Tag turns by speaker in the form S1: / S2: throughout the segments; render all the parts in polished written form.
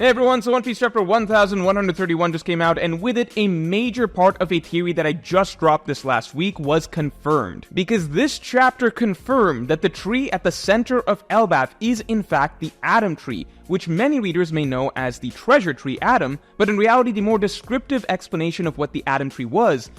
S1: Hey everyone, so One Piece chapter 1131 just came out, and with it, a major part of a theory that I just dropped this last week was confirmed. Because this chapter confirmed that the tree at the center of Elbaf is in fact the Adam Tree, which many readers may know as the Treasure Tree Adam, but in reality the more descriptive explanation of what the Adam Tree was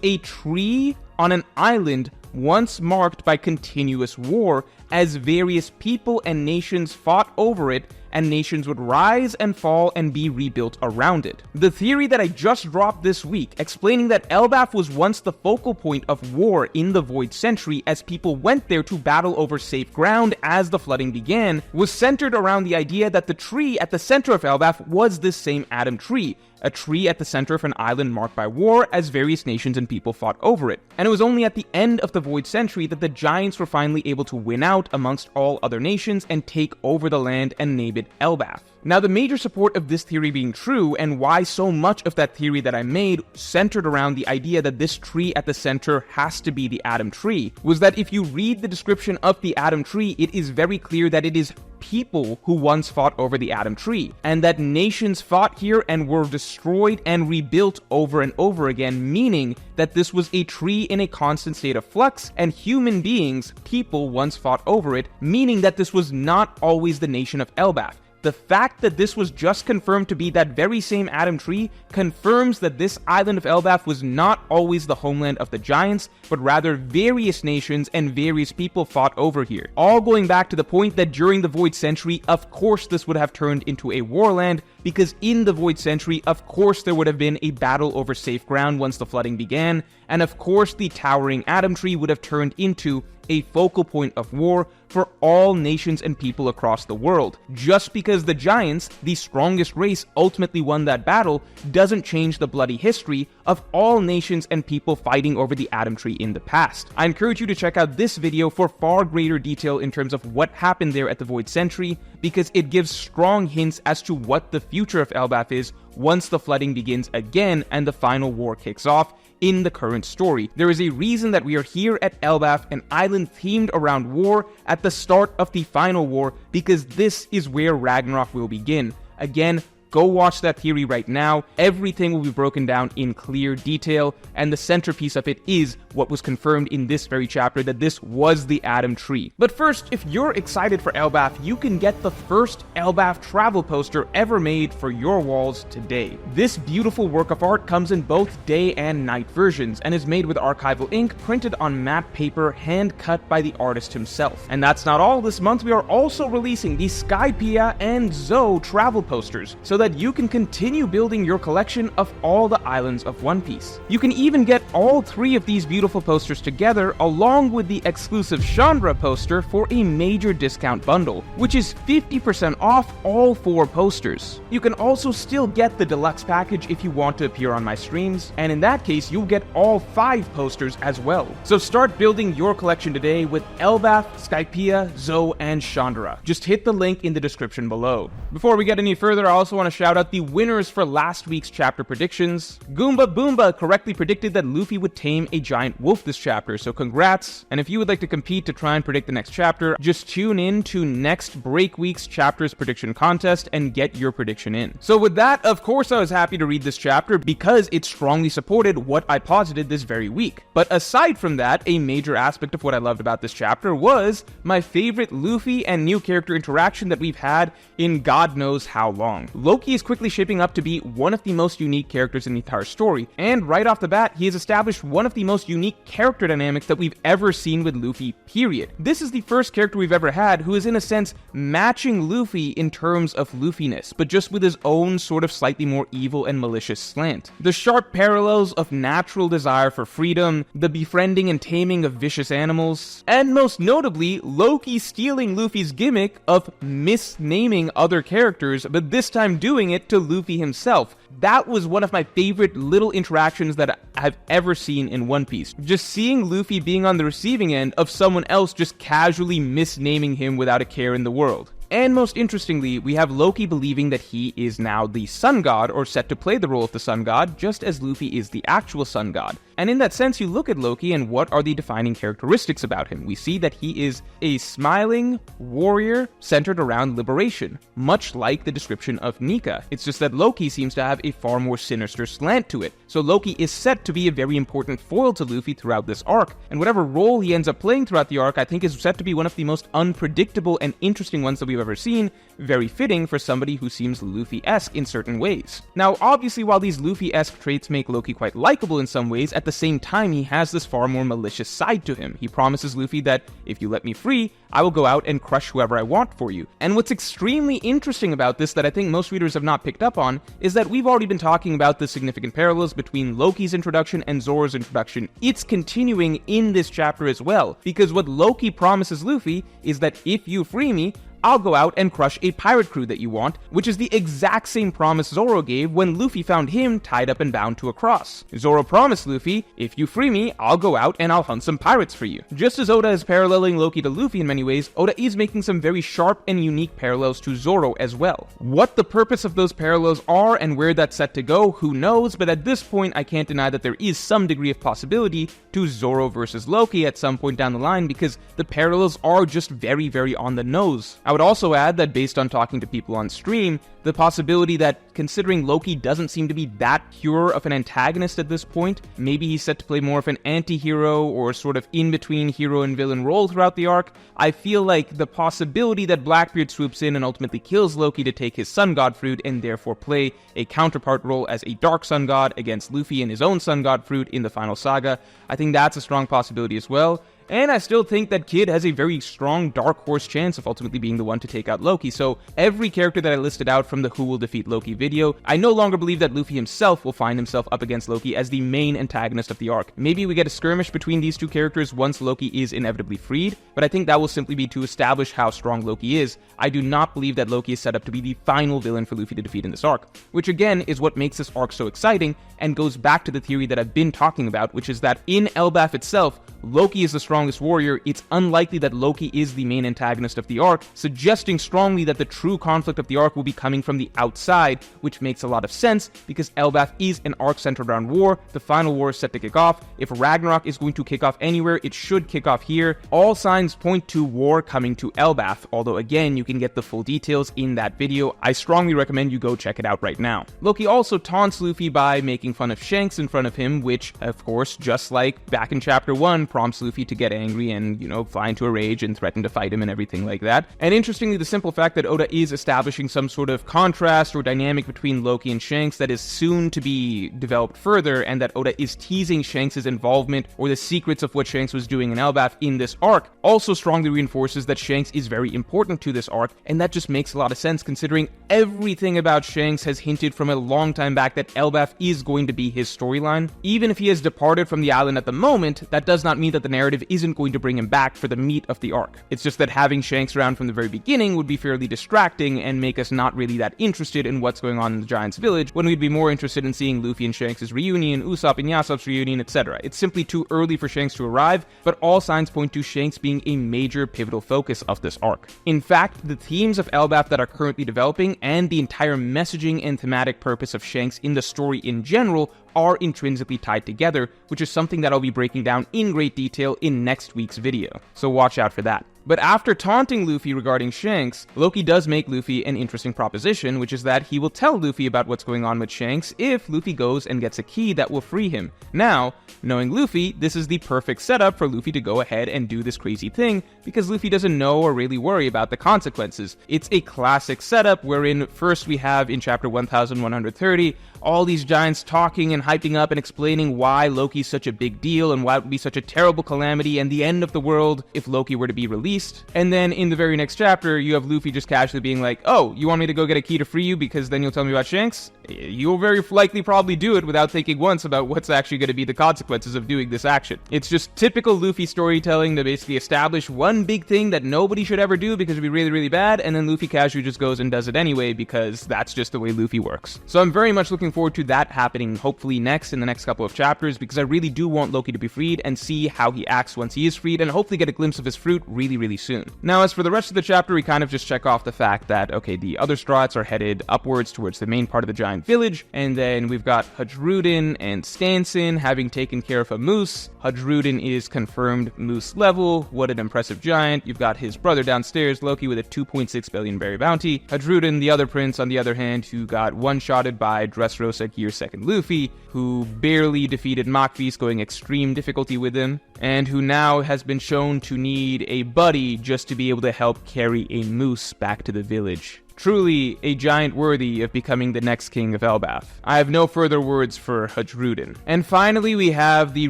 S1: a tree on an island once marked by continuous war, as various people and nations fought over it, and nations would rise and fall and be rebuilt around it. The theory that I just dropped this week, explaining that Elbaf was once the focal point of war in the Void Century as people went there to battle over safe ground as the flooding began, was centered around the idea that the tree at the center of Elbaf was this same Adam Tree, a tree at the center of an island marked by war as various nations and people fought over it. And it was only at the end of the Void Century that the Giants were finally able to win out amongst all other nations and take over the land and name it Elbaf. Now, the major support of this theory being true, and why so much of that theory that I made centered around the idea that this tree at the center has to be the Adam Tree, was that if you read the description of the Adam Tree, it is very clear that it is people who once fought over the Adam Tree, and that nations fought here and were destroyed and rebuilt over and over again, meaning that this was a tree in a constant state of flux, and human beings, people, once fought over it, meaning that this was not always the nation of Elbaf. The fact that this was just confirmed to be that very same Adam Tree confirms that this island of Elbaf was not always the homeland of the Giants, but rather various nations and various people fought over here. All going back to the point that during the Void Century, of course this would have turned into a warland, because in the Void Century, of course there would have been a battle over safe ground once the flooding began, and of course the towering Adam Tree would have turned into a focal point of war for all nations and people across the world. Just because the Giants, the strongest race, ultimately won that battle doesn't change the bloody history of all nations and people fighting over the Adam Tree in the past. I encourage you to check out this video for far greater detail in terms of what happened there at the Void Century, because it gives strong hints as to what the future of Elbaf is once the flooding begins again and the final war kicks off in the current story. There is a reason that we are here at Elbaf, an island themed around war, at the start of the final war, because this is where Ragnarok will begin. Again, go watch that theory right now. Everything will be broken down in clear detail, and the centerpiece of it is what was confirmed in this very chapter, that this was the Adam Tree. But first, if you're excited for Elbaf, you can get the first Elbaf travel poster ever made for your walls today. This beautiful work of art comes in both day and night versions, and is made with archival ink printed on matte paper, hand cut by the artist himself. And that's not all. This month we are also releasing the Skypiea and Zou travel posters, so that you can continue building your collection of all the islands of One Piece. You can even get all three of these beautiful posters together along with the exclusive Chandra poster for a major discount bundle, which is 50% off all 4 posters. You can also still get the deluxe package if you want to appear on my streams, and in that case you'll get all 5 posters as well. So start building your collection today with Elbaf, Skypiea, Zou, and Chandra. Just hit the link in the description below. Before we get any further, I also want to shout out the winners for last week's chapter predictions. Goomba Boomba correctly predicted that Luffy would tame a giant wolf this chapter, so congrats. And if you would like to compete to try and predict the next chapter, just tune in to next Break Week's chapters prediction contest and get your prediction in. So with that, of course I was happy to read this chapter because it strongly supported what I posited this very week. But aside from that, a major aspect of what I loved about this chapter was my favorite Luffy and new character interaction that we've had in God knows how long. Loki is quickly shaping up to be one of the most unique characters in the entire story, and right off the bat, he has established one of the most unique character dynamics that we've ever seen with Luffy, period. This is the first character we've ever had who is in a sense matching Luffy in terms of Luffiness, but just with his own sort of slightly more evil and malicious slant. The sharp parallels of natural desire for freedom, the befriending and taming of vicious animals, and most notably, Loki stealing Luffy's gimmick of misnaming other characters, but this time doing it to Luffy himself. That was one of my favorite little interactions that I've ever seen in One Piece. Just seeing Luffy being on the receiving end of someone else just casually misnaming him without a care in the world. And most interestingly, we have Loki believing that he is now the sun god, or set to play the role of the sun god, just as Luffy is the actual sun god. And in that sense, you look at Loki and what are the defining characteristics about him? We see that he is a smiling warrior centered around liberation, much like the description of Nika. It's just that Loki seems to have a far more sinister slant to it. So Loki is set to be a very important foil to Luffy throughout this arc, and whatever role he ends up playing throughout the arc, I think is set to be one of the most unpredictable and interesting ones that we've ever seen, very fitting for somebody who seems Luffy-esque in certain ways. Now, obviously, while these Luffy-esque traits make Loki quite likable in some ways, at the same time, he has this far more malicious side to him. He promises Luffy that, if you let me free, I will go out and crush whoever I want for you. And what's extremely interesting about this that I think most readers have not picked up on is that we've already been talking about the significant parallels between Loki's introduction and Zoro's introduction. It's continuing in this chapter as well, because what Loki promises Luffy is that if you free me, I'll go out and crush a pirate crew that you want, which is the exact same promise Zoro gave when Luffy found him tied up and bound to a cross. Zoro promised Luffy, if you free me, I'll go out and I'll hunt some pirates for you. Just as Oda is paralleling Loki to Luffy in many ways, Oda is making some very sharp and unique parallels to Zoro as well. What the purpose of those parallels are and where that's set to go, who knows, but at this point I can't deny that there is some degree of possibility to Zoro versus Loki at some point down the line, because the parallels are just very, very on the nose. I would also add that based on talking to people on stream, the possibility that, considering Loki doesn't seem to be that pure of an antagonist at this point, maybe he's set to play more of an anti-hero or sort of in-between hero and villain role throughout the arc, I feel like the possibility that Blackbeard swoops in and ultimately kills Loki to take his sun god fruit and therefore play a counterpart role as a dark sun god against Luffy and his own sun god fruit in the final saga, I think that's a strong possibility as well. And I still think that Kid has a very strong dark horse chance of ultimately being the one to take out Loki. So every character that I listed out from the Who Will Defeat Loki video, I no longer believe that Luffy himself will find himself up against Loki as the main antagonist of the arc. Maybe we get a skirmish between these two characters once Loki is inevitably freed, but I think that will simply be to establish how strong Loki is. I do not believe that Loki is set up to be the final villain for Luffy to defeat in this arc, which again is what makes this arc so exciting and goes back to the theory that I've been talking about, which is that in Elbaf itself, Loki is the strongest warrior. It's unlikely that Loki is the main antagonist of the arc, suggesting strongly that the true conflict of the arc will be coming from the outside, which makes a lot of sense because Elbaf is an arc centered around war. The final war is set to kick off. If Ragnarok is going to kick off anywhere, it should kick off here. All signs point to war coming to Elbaf, although again, you can get the full details in that video. I strongly recommend you go check it out right now. Loki also taunts Luffy by making fun of Shanks in front of him, which, of course, just like back in Chapter 1, prompts Luffy to get angry and, fly into a rage and threaten to fight him and everything like that. And interestingly, the simple fact that Oda is establishing some sort of contrast or dynamic between Loki and Shanks that is soon to be developed further, and that Oda is teasing Shanks' involvement or the secrets of what Shanks was doing in Elbaf in this arc, also strongly reinforces that Shanks is very important to this arc, and that just makes a lot of sense considering everything about Shanks has hinted from a long time back that Elbaf is going to be his storyline. Even if he has departed from the island at the moment, that does not mean that the narrative isn't going to bring him back for the meat of the arc. It's just that having Shanks around from the very beginning would be fairly distracting and make us not really that interested in what's going on in the Giant's Village, when we'd be more interested in seeing Luffy and Shanks' reunion, Usopp and Yasop's reunion, etc. It's simply too early for Shanks to arrive, but all signs point to Shanks being a major pivotal focus of this arc. In fact, the themes of Elbaf that are currently developing and the entire messaging and thematic purpose of Shanks in the story in general are intrinsically tied together, which is something that I'll be breaking down in great detail in next week's video, so watch out for that. But after taunting Luffy regarding Shanks, Loki does make Luffy an interesting proposition, which is that he will tell Luffy about what's going on with Shanks if Luffy goes and gets a key that will free him. Now, knowing Luffy, this is the perfect setup for Luffy to go ahead and do this crazy thing, because Luffy doesn't know or really worry about the consequences. It's a classic setup wherein first we have in chapter 1130, all these giants talking and hyping up and explaining why Loki's such a big deal and why it would be such a terrible calamity and the end of the world if Loki were to be released. And then in the very next chapter, you have Luffy just casually being like, oh, you want me to go get a key to free you because then you'll tell me about Shanks? You'll very likely probably do it without thinking once about what's actually going to be the consequences of doing this action. It's just typical Luffy storytelling to basically establish one big thing that nobody should ever do because it'd be really, really bad, and then Luffy casually just goes and does it anyway because that's just the way Luffy works. So I'm very much looking forward to that happening hopefully next in the next couple of chapters, because I really do want Loki to be freed and see how he acts once he is freed, and hopefully get a glimpse of his fruit really really soon. Now, as for the rest of the chapter, we kind of just check off the fact that, okay, the other Strahts are headed upwards towards the main part of the giant village, and then we've got Hajrudin and Stanson having taken care of a moose. Hajrudin is confirmed moose level. What an impressive giant. You've got his brother downstairs, Loki, with a 2.6 billion berry bounty. Hajrudin, the other prince, on the other hand, who got one-shotted by Dressrosa Gear 2nd Luffy, who barely defeated Makvis, going extreme difficulty with him, and who now has been shown to need a buddy just to be able to help carry a moose back to the village. Truly a giant worthy of becoming the next king of Elbaf. I have no further words for Hajrudin. And finally, we have the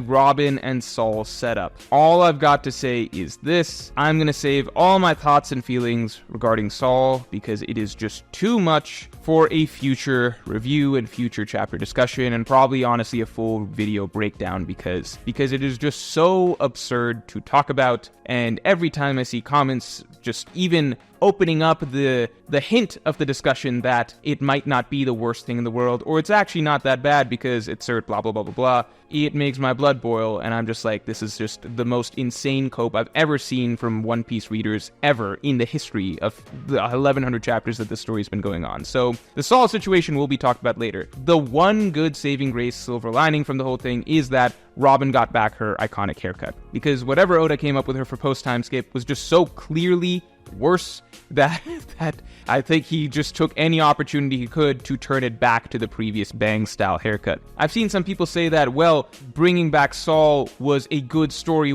S1: Robin and Saul setup. All I've got to say is this: I'm gonna save all my thoughts and feelings regarding Saul because it is just too much for a future review and future chapter discussion, and probably honestly a full video breakdown because it is just so absurd to talk about. And every time I see comments just even opening up the hint of the discussion that it might not be the worst thing in the world, or it's actually not that bad because it's blah blah blah blah blah, it makes my blood boil, and I'm just like, this is just the most insane cope I've ever seen from One Piece readers ever in the history of the 1100 chapters that this story's been going on. So the Saul situation will be talked about later. The one good saving grace silver lining from the whole thing is that Robin got back her iconic haircut, because whatever Oda came up with her for post-time skip was just so clearly worse that I think he just took any opportunity he could to turn it back to the previous Bang style haircut. I've seen some people say that, well, bringing back Saul was a good story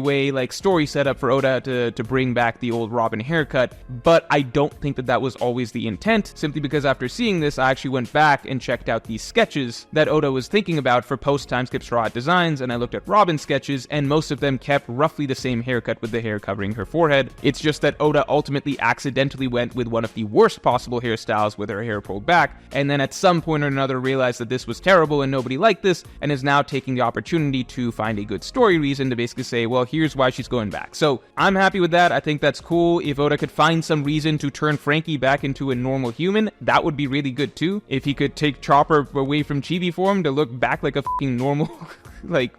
S1: setup for Oda to bring back the old Robin haircut, but I don't think that was always the intent, simply because after seeing this, I actually went back and checked out the sketches that Oda was thinking about for post-time skip Straw Hat designs, and I looked at Robin's sketches, and most of them kept roughly the same haircut with the hair covering her forehead. It's just that Oda ultimately accidentally went with one of the worst possible hairstyles with her hair pulled back, and then at some point or another realized that this was terrible and nobody liked this, and is now taking the opportunity to find a good story reason to basically say, well, here's why she's going back. So I'm happy with that. I think that's cool. If Oda could find some reason to turn Frankie back into a normal human, that would be really good too. If he could take Chopper away from chibi form to look back like a fucking normal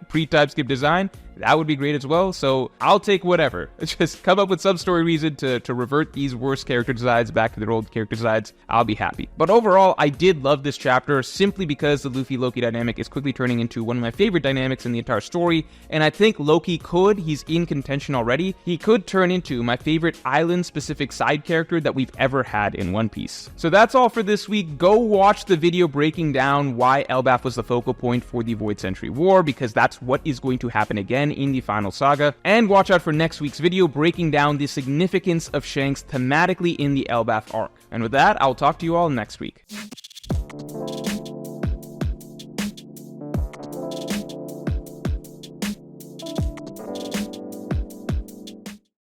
S1: pre-time skip design, that would be great as well. So I'll take whatever. Just come up with some story reason to revert these worst character designs back to their old character designs. I'll be happy. But overall, I did love this chapter simply because the Luffy-Loki dynamic is quickly turning into one of my favorite dynamics in the entire story. And I think he's in contention already, he could turn into my favorite island-specific side character that we've ever had in One Piece. So that's all for this week. Go watch the video breaking down why Elbaf was the focal point for the Void Century War, because that's what is going to happen again in the final saga, and watch out for next week's video breaking down the significance of Shanks thematically in the Elbaf arc. And with that, I'll talk to you all next week.